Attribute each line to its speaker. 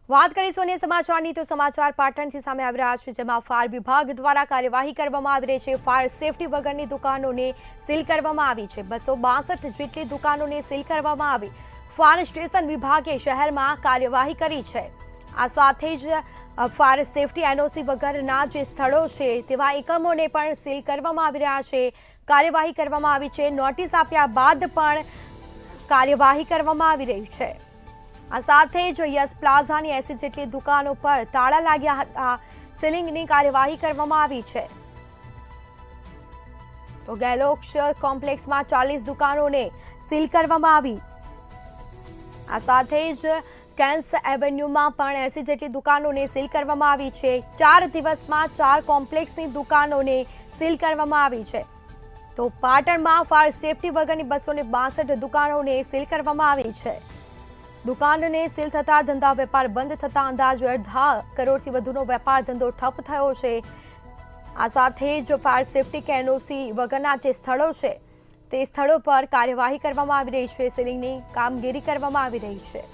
Speaker 1: વાત કરીશું અન્ય સમાચારની તો સમાચાર પાટણથી સામે આવી રહ્યા છે, જેમાં ફાયર વિભાગ દ્વારા કાર્યવાહી કરવામાં આવી રહી છે। ફાયર સેફટી વગરની દુકાનોને સીલ કરવામાં આવી છે। 262 જેટલી દુકાનોને સીલ કરવામાં આવી। ફાયર સ્ટેશન વિભાગે શહેરમાં કાર્યવાહી કરી છે। આ સાથે જ ફાયર સેફટી એનઓસી વગરના જે સ્થળો છે તેવા એકમોને પણ સીલ કરવામાં આવી રહ્યા છે। કાર્યવાહી કરવામાં આવી છે। નોટિસ આપ્યા બાદ પણ કાર્યવાહી કરવામાં આવી રહી છે। આ સાથે જ યસ પ્લાઝાની 80 જેટલી દુકાનો પર તાળા લાગ્યા હતા। સીલિંગની કાર્યવાહી કરવામાં આવી છે। તો ગેલોક્સ કોમ્પ્લેક્સમાં 40 દુકાનોને સીલ કરવામાં આવી। આ સાથે જ કેન્સ એવન્યુમાં પણ 80 જેટલી દુકાનોને સીલ કરવામાં આવી છે। 4 દિવસમાં 4 કોમ્પ્લેક્સની દુકાનોને સીલ કરવામાં આવી છે। તો પાટણમાં ફાયર સેફટી વગરની 262 દુકાનોને સીલ કરવામાં આવી છે। દુકાનને સીલ થતા ધંધા વેપાર બંધ થતા અંદાજે 18 કરોડથી વધુનો વેપાર ધંધો ઠપ થયો છે। આ સાથે જ ફાયર સેફટી એનઓસી વગરના જે સ્થળો છે તે સ્થળો પર કાર્યવાહી કરવામાં આવી રહી છે। સીલિંગની કામગીરી કરવામાં આવી રહી છે।